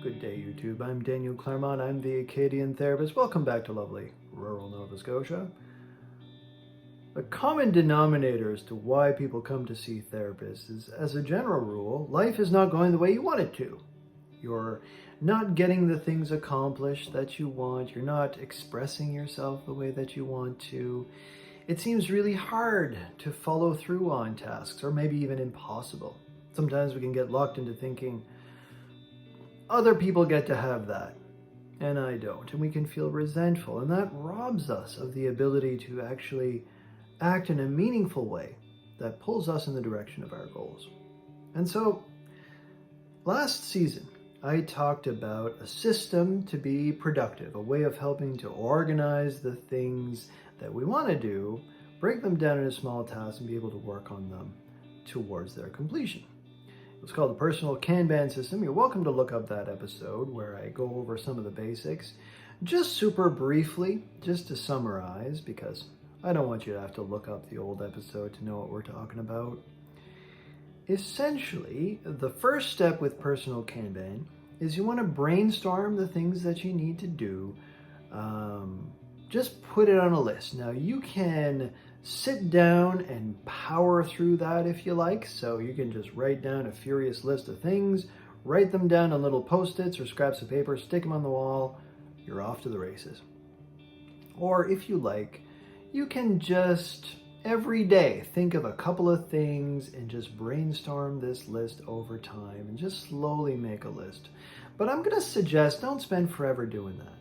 Good day, YouTube. I'm Daniel Claremont. I'm the Acadian therapist. Welcome back to lovely rural Nova Scotia. A common denominator as to why people come to see therapists is, as a general rule, life is not going the way you want it to. You're not getting the things accomplished that you want. You're not expressing yourself the way that you want to. It seems really hard to follow through on tasks, or maybe even impossible. Sometimes we can get locked into thinking, other people get to have that, and I don't. And we can feel resentful, and that robs us of the ability to actually act in a meaningful way that pulls us in the direction of our goals. And so, last season, I talked about a system to be productive, a way of helping to organize the things that we want to do, break them down into small tasks, and be able to work on them towards their completion. It's called the Personal Kanban System. You're welcome to look up that episode where I go over some of the basics. Just super briefly, just to summarize, because I don't want you to have to look up the old episode to know what we're talking about. Essentially, the first step with Personal Kanban is you want to brainstorm the things that you need to do. Just put it on a list. Now, you can sit down and power through that if you like. So you can just write down a furious list of things, write them down on little post-its or scraps of paper, stick them on the wall, you're off to the races. Or if you like, you can just every day think of a couple of things and just brainstorm this list over time and just slowly make a list. But I'm going to suggest don't spend forever doing that.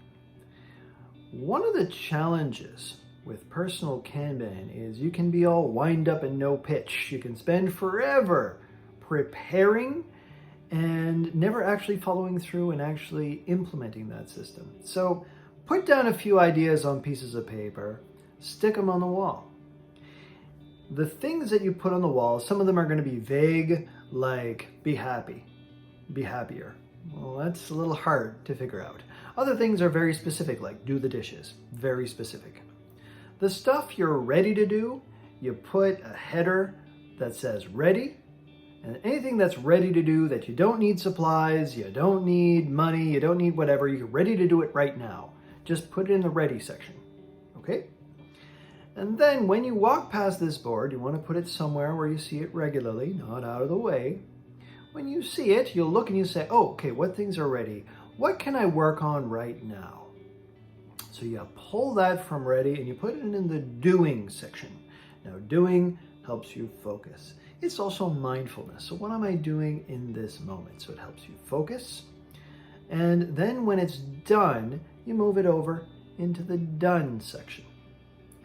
One of the challenges with Personal Kanban is you can be all wind up and no pitch. You can spend forever preparing and never actually following through and actually implementing that system. So put down a few ideas on pieces of paper, stick them on the wall. The things that you put on the wall, some of them are going to be vague, like be happy, be happier. Well, that's a little hard to figure out. Other things are very specific, like do the dishes, very specific. The stuff you're ready to do, you put a header that says ready, and anything that's ready to do that you don't need supplies, you don't need money, you don't need whatever, you're ready to do it right now. Just put it in the ready section, okay? And then when you walk past this board, you want to put it somewhere where you see it regularly, not out of the way. When you see it, you'll look and you say, oh, okay, what things are ready? What can I work on right now? So you pull that from ready and you put it in the doing section. Now doing helps you focus. It's also mindfulness. So what am I doing in this moment? So it helps you focus. And then when it's done, you move it over into the done section.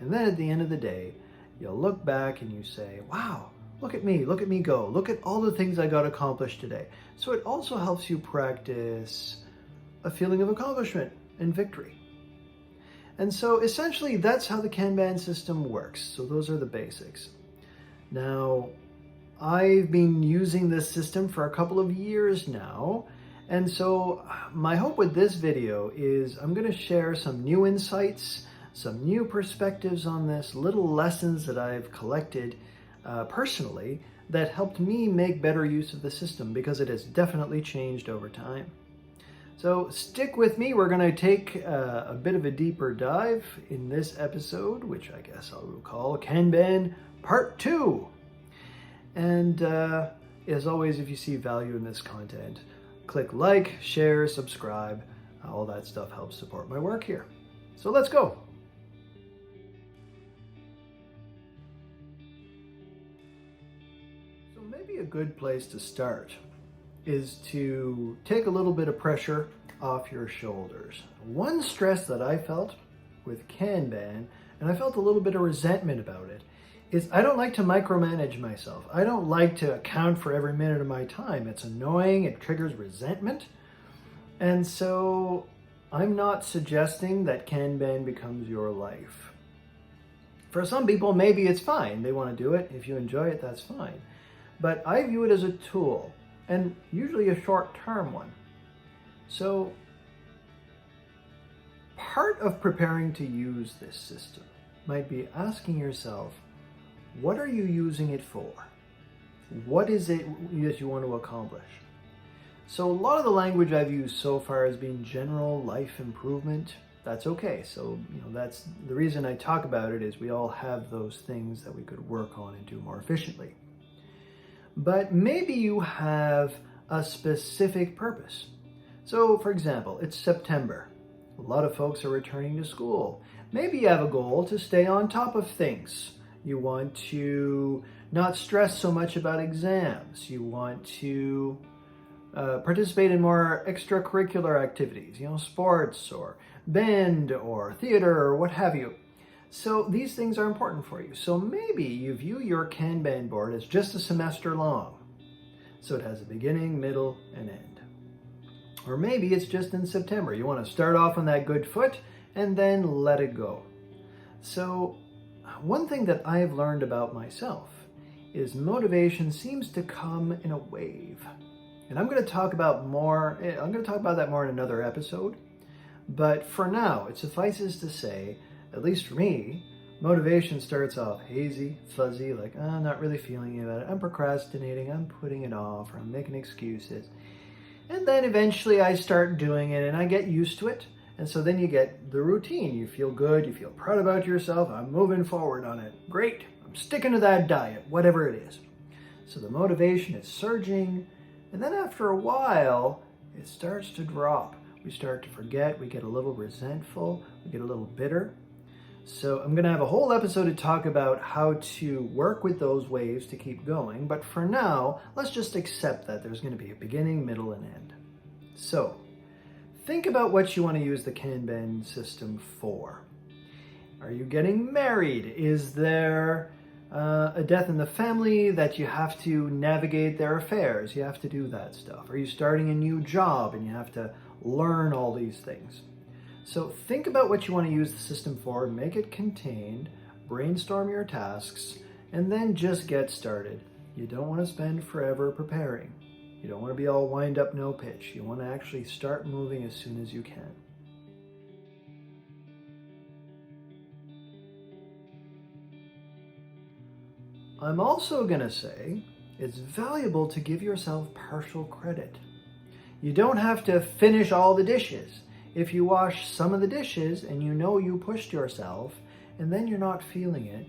And then at the end of the day, you'll look back and you say, wow, look at me go. Look at all the things I got accomplished today. So it also helps you practice a feeling of accomplishment and victory. And so essentially that's how the Kanban system works. So those are the basics. Now, I've been using this system for a couple of years now. And so my hope with this video is I'm going to share some new insights, some new perspectives on this, little lessons that I've collected personally that helped me make better use of the system because it has definitely changed over time. So stick with me. We're going to take a bit of a deeper dive in this episode, which I guess I'll call Kanban Part 2. And as always, if you see value in this content, click like, share, subscribe. All that stuff helps support my work here. So let's go. So maybe a good place to start is to take a little bit of pressure off your shoulders. One stress that I felt with Kanban, and I felt a little bit of resentment about it, is I don't like to micromanage myself. I don't like to account for every minute of my time. It's annoying, it triggers resentment. And so I'm not suggesting that Kanban becomes your life. For some people, maybe it's fine. They want to do it. If you enjoy it, that's fine. But I view it as a tool, and usually a short-term one. So part of preparing to use this system might be asking yourself, What are you using it for? What is it that you want to accomplish? So a lot of the language I've used so far has been general life improvement. That's okay. So, that's the reason I talk about it, is we all have those things that we could work on and do more efficiently. But maybe you have a specific purpose. So, for example, it's September. A lot of folks are returning to school. Maybe you have a goal to stay on top of things. You want to not stress so much about exams. You want to participate in more extracurricular activities, sports or band or theater or what have you. So these things are important for you. So maybe you view your Kanban board as just a semester long. So it has a beginning, middle, and end. Or maybe it's just in September. You want to start off on that good foot and then let it go. So one thing that I've learned about myself is motivation seems to come in a wave. And I'm going to talk about that more in another episode. But for now, it suffices to say, at least for me, motivation starts off hazy, fuzzy, like, I'm not really feeling about it. I'm procrastinating, I'm putting it off, or I'm making excuses. And then eventually I start doing it and I get used to it. And so then you get the routine. You feel good, you feel proud about yourself. I'm moving forward on it. Great, I'm sticking to that diet, whatever it is. So the motivation is surging. And then after a while, it starts to drop. We start to forget, we get a little resentful, we get a little bitter. So I'm going to have a whole episode to talk about how to work with those waves to keep going. But for now, let's just accept that there's going to be a beginning, middle, and end. So think about what you want to use the Kanban system for. Are you getting married? Is there a death in the family that you have to navigate their affairs? You have to do that stuff. Are you starting a new job and you have to learn all these things? So think about what you want to use the system for, make it contained, brainstorm your tasks, and then just get started. You don't want to spend forever preparing. You don't want to be all wind up, no pitch. You want to actually start moving as soon as you can. I'm also going to say it's valuable to give yourself partial credit. You don't have to finish all the dishes. If you wash some of the dishes and you know you pushed yourself and then you're not feeling it,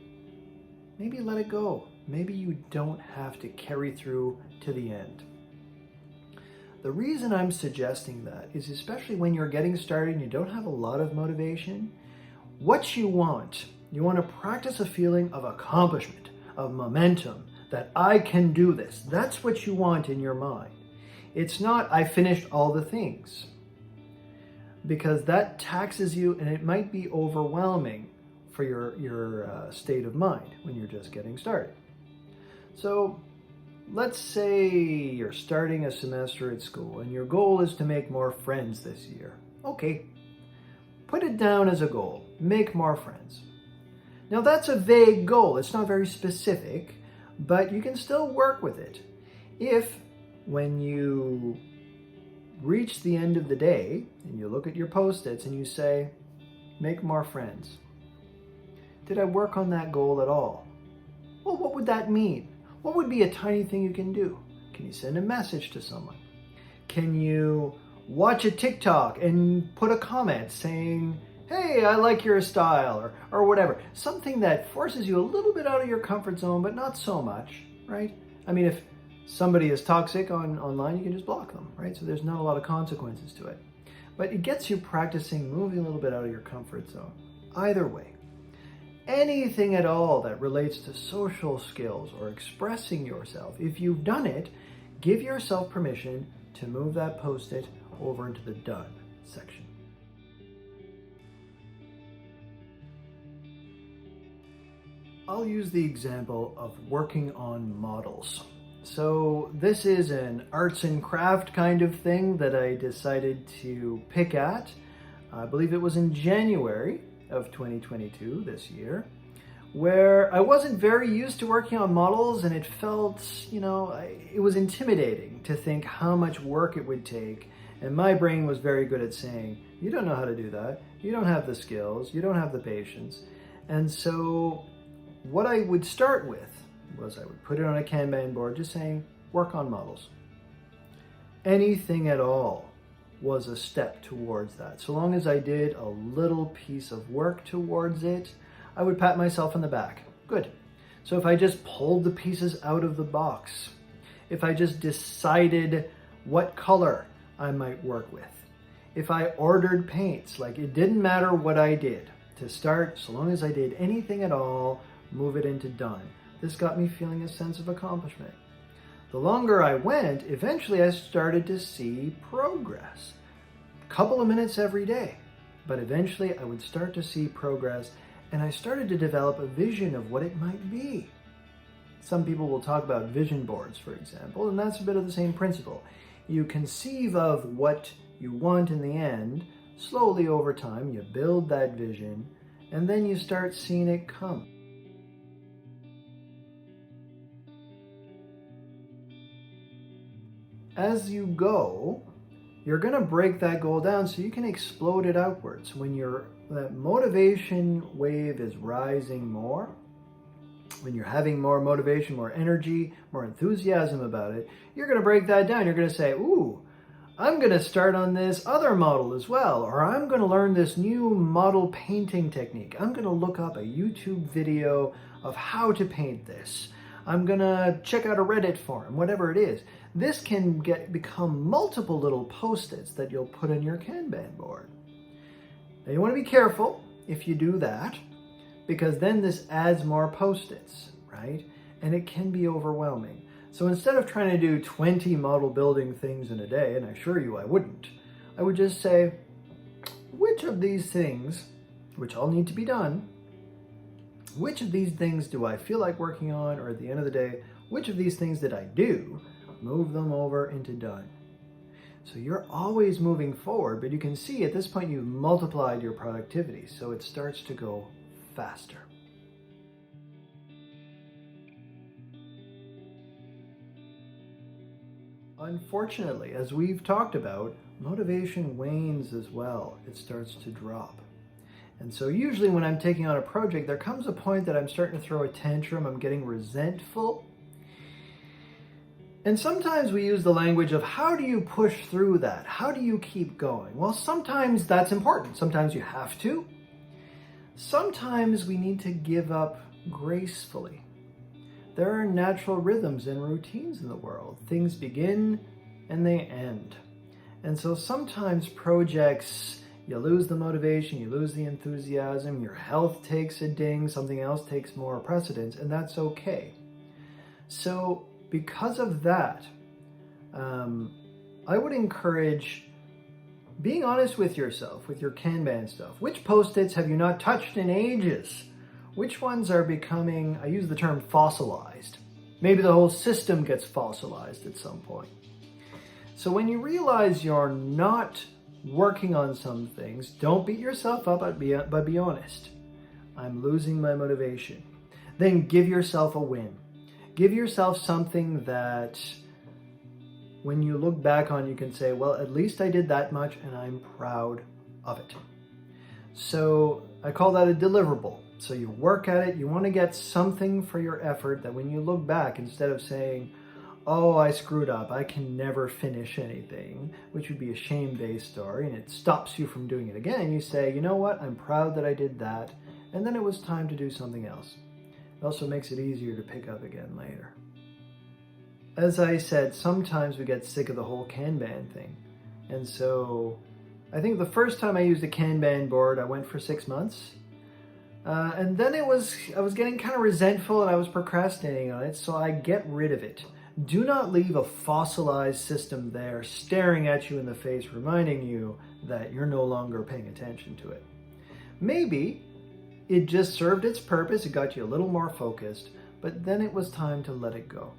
maybe let it go. Maybe you don't have to carry through to the end. The reason I'm suggesting that is especially when you're getting started and you don't have a lot of motivation, what you want to practice a feeling of accomplishment, of momentum, that I can do this. That's what you want in your mind. It's not, I finished all the things, because that taxes you and it might be overwhelming for your state of mind when you're just getting started. So let's say you're starting a semester at school and your goal is to make more friends this year. Okay, put it down as a goal, make more friends. Now that's a vague goal, it's not very specific, but you can still work with it. If when you reach the end of the day and you look at your post-its and you say, make more friends. Did I work on that goal at all? Well, what would that mean? What would be a tiny thing you can do? Can you send a message to someone? Can you watch a TikTok and put a comment saying, hey, I like your style, or whatever. Something that forces you a little bit out of your comfort zone, but not so much, right? I mean, if somebody is toxic online, you can just block them, right? So there's not a lot of consequences to it. But it gets you practicing moving a little bit out of your comfort zone. Either way, anything at all that relates to social skills or expressing yourself, if you've done it, give yourself permission to move that post-it over into the done section. I'll use the example of working on models. So this is an arts and craft kind of thing that I decided to pick at. I believe it was in January of 2022 this year, where I wasn't very used to working on models and it felt, it was intimidating to think how much work it would take. And my brain was very good at saying, you don't know how to do that. You don't have the skills. You don't have the patience. And so what I would start with was I would put it on a Kanban board just saying, work on models. Anything at all was a step towards that. So long as I did a little piece of work towards it, I would pat myself on the back. Good. So if I just pulled the pieces out of the box, if I just decided what color I might work with, if I ordered paints, like it didn't matter what I did to start, so long as I did anything at all, move it into done. This got me feeling a sense of accomplishment. The longer I went, eventually I started to see progress. A couple of minutes every day, but eventually I would start to see progress, and I started to develop a vision of what it might be. Some people will talk about vision boards, for example, and that's a bit of the same principle. You conceive of what you want in the end, slowly over time, you build that vision, and then you start seeing it come. As you go, you're going to break that goal down so you can explode it outwards. When that motivation wave is rising more, when you're having more motivation, more energy, more enthusiasm about it, you're going to break that down. You're going to say, ooh, I'm going to start on this other model as well, or I'm going to learn this new model painting technique. I'm going to look up a YouTube video of how to paint this. I'm going to check out a Reddit forum, whatever it is. This can become multiple little post-its that you'll put on your Kanban board. Now you want to be careful if you do that, because then this adds more post-its, right? And it can be overwhelming. So instead of trying to do 20 model building things in a day, and I assure you I wouldn't, I would just say, which of these things, which all need to be done, which of these things do I feel like working on, or at the end of the day, which of these things did I do, move them over into done. So you're always moving forward, but you can see at this point you've multiplied your productivity, so it starts to go faster. Unfortunately, as we've talked about, motivation wanes as well. It starts to drop. And so usually when I'm taking on a project, there comes a point that I'm starting to throw a tantrum, I'm getting resentful. And sometimes we use the language of how do you push through that? How do you keep going? Well, sometimes that's important. Sometimes you have to. Sometimes we need to give up gracefully. There are natural rhythms and routines in the world. Things begin and they end. And so sometimes projects, you lose the motivation, you lose the enthusiasm, your health takes a ding, something else takes more precedence, and that's okay. So because of that, I would encourage being honest with yourself, with your Kanban stuff. Which post-its have you not touched in ages? Which ones are becoming, I use the term fossilized. Maybe the whole system gets fossilized at some point. So when you realize you're not working on some things, don't beat yourself up, but be honest. I'm losing my motivation. Then give yourself a win. Give yourself something that when you look back on, you can say, well, at least I did that much and I'm proud of it. So I call that a deliverable. So you work at it, you want to get something for your effort that when you look back, instead of saying, oh, I screwed up, I can never finish anything, which would be a shame-based story, and it stops you from doing it again, you say, you know what, I'm proud that I did that, and then it was time to do something else. It also makes it easier to pick up again later. As I said, sometimes we get sick of the whole Kanban thing. And so I think the first time I used a Kanban board, I went for 6 months. And then I was getting kind of resentful and I was procrastinating on it, so I get rid of it. Do not leave a fossilized system there staring at you in the face, reminding you that you're no longer paying attention to it. Maybe it just served its purpose, it got you a little more focused, but then it was time to let it go.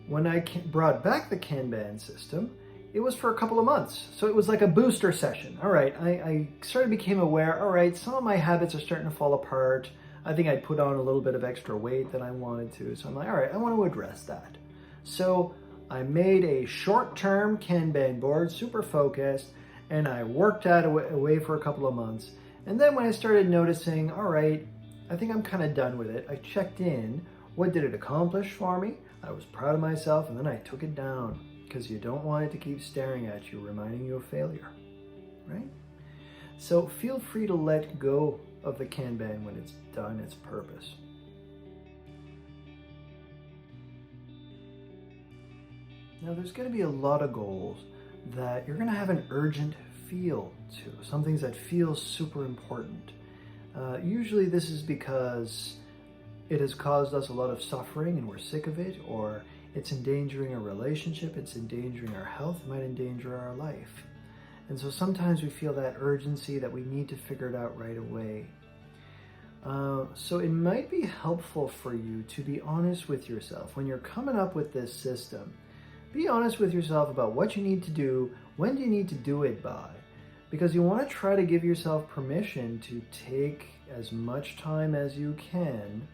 When I brought back the Kanban system, it was for a couple of months. So it was like a booster session. All right, I sort of became aware, all right, some of my habits are starting to fall apart. I think I'd put on a little bit of extra weight than I wanted to. So I'm like, all right, I want to address that. So I made a short-term Kanban board, super focused, and I worked that away for a couple of months. And then when I started noticing, all right, I think I'm kind of done with it. I checked in. What did it accomplish for me? I was proud of myself, and then I took it down because you don't want it to keep staring at you, reminding you of failure, right? So feel free to let go of the Kanban when it's done its purpose. Now there's going to be a lot of goals that you're going to have an urgent feel to, some things that feel super important. Usually this is because it has caused us a lot of suffering and we're sick of it, or it's endangering a relationship, it's endangering our health, it might endanger our life. And so sometimes we feel that urgency that we need to figure it out right away. So it might be helpful for you to be honest with yourself. When you're coming up with this system, be honest with yourself about what you need to do, when do you need to do it by, because you want to try to give yourself permission to take as much time as you can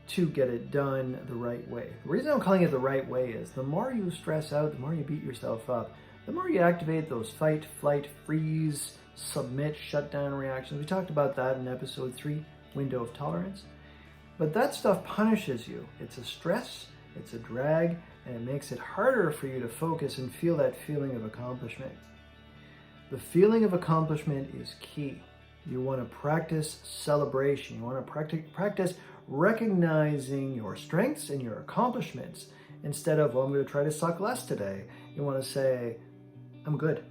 to get it done the right way. The reason I'm calling it the right way is the more you stress out, the more you beat yourself up, the more you activate those fight, flight, freeze, submit, shutdown reactions. We talked about that in episode 3, Window of Tolerance. But that stuff punishes you. It's a stress, it's a drag, and it makes it harder for you to focus and feel that feeling of accomplishment. The feeling of accomplishment is key. You want to practice celebration. You want to practice recognizing your strengths and your accomplishments instead of, well, I'm going to try to suck less today. You want to say, I'm good.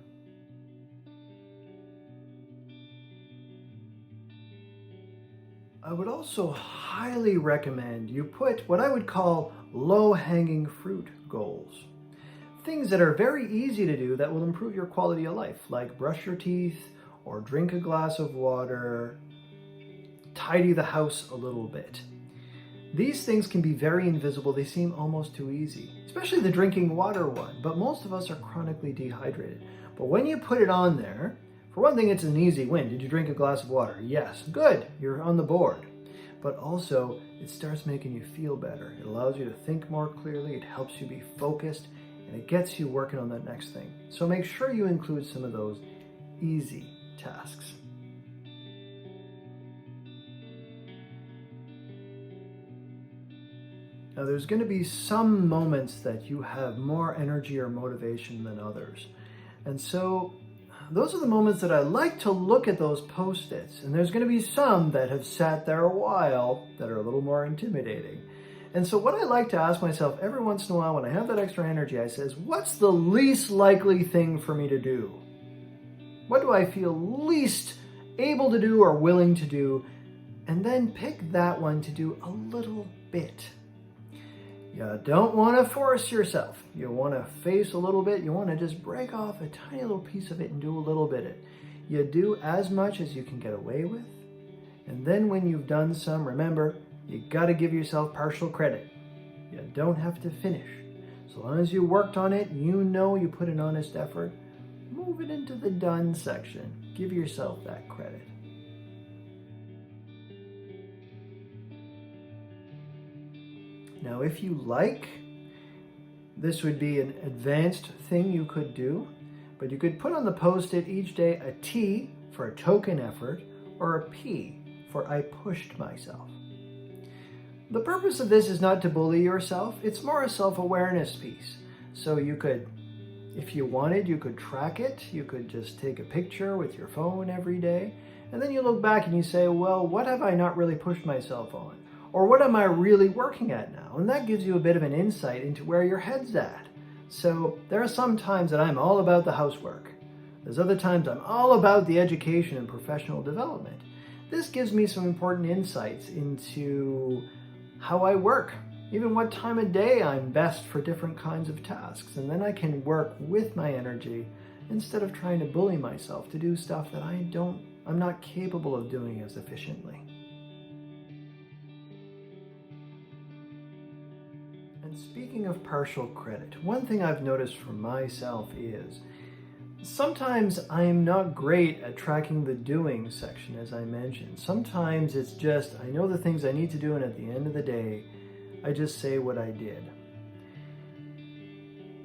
I would also highly recommend you put what I would call low-hanging fruit goals. Things that are very easy to do that will improve your quality of life, like brush your teeth or drink a glass of water, tidy the house a little bit. These things can be very invisible. They seem almost too easy, especially the drinking water one, but most of us are chronically dehydrated. But when you put it on there, for one thing, it's an easy win. Did you drink a glass of water? Yes. Good. You're on the board. But also, it starts making you feel better. It allows you to think more clearly. It helps you be focused, and it gets you working on that next thing. So make sure you include some of those easy tasks. Now, there's going to be some moments that you have more energy or motivation than others. And so those are the moments that I like to look at those post-its. And there's going to be some that have sat there a while that are a little more intimidating. And so what I like to ask myself every once in a while when I have that extra energy, I says, what's the least likely thing for me to do? What do I feel least able to do or willing to do? And then pick that one to do a little bit. You don't want to force yourself. You want to face a little bit. You want to just break off a tiny little piece of it and do a little bit of it. You do as much as you can get away with. And then when you've done some, remember, you got to give yourself partial credit. You don't have to finish. So long as you worked on it, you know you put an honest effort, move it into the done section. Give yourself that credit. Now, if you like, this would be an advanced thing you could do, but you could put on the post-it each day a T for a token effort or a P for I pushed myself. The purpose of this is not to bully yourself. It's more a self-awareness piece. So you could, if you wanted, you could track it. You could just take a picture with your phone every day, and then you look back and you say, well, what have I not really pushed myself on? Or what am I really working at now? And that gives you a bit of an insight into where your head's at. So there are some times that I'm all about the housework. There's other times I'm all about the education and professional development. This gives me some important insights into how I work, even what time of day I'm best for different kinds of tasks. And then I can work with my energy instead of trying to bully myself to do stuff that I'm not capable of doing as efficiently. And speaking of partial credit, one thing I've noticed for myself is sometimes I'm not great at tracking the doing section, as I mentioned. Sometimes it's just, I know the things I need to do, and at the end of the day, I just say what I did.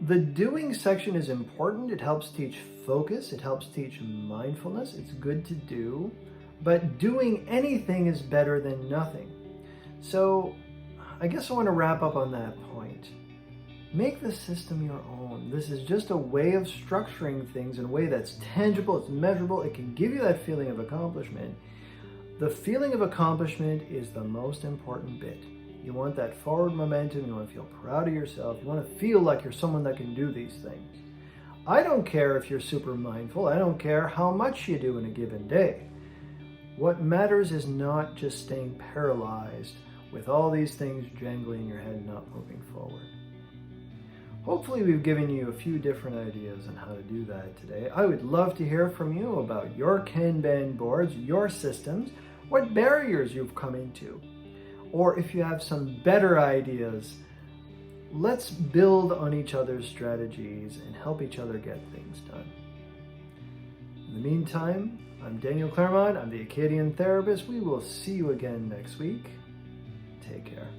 The doing section is important. It helps teach focus. It helps teach mindfulness. It's good to do. but doing anything is better than nothing. So I guess I want to wrap up on that point. Make the system your own. This is just a way of structuring things in a way that's tangible, it's measurable, it can give you that feeling of accomplishment. The feeling of accomplishment is the most important bit. You want that forward momentum, you want to feel proud of yourself, you want to feel like you're someone that can do these things. I don't care if you're super mindful, I don't care how much you do in a given day. What matters is not just staying paralyzed with all these things jangling in your head and not moving forward. Hopefully we've given you a few different ideas on how to do that today. I would love to hear from you about your Kanban boards, your systems, what barriers you've come into. Or if you have some better ideas, let's build on each other's strategies and help each other get things done. In the meantime, I'm Daniel Claremont, I'm the Acadian Therapist. We will see you again next week. Take care.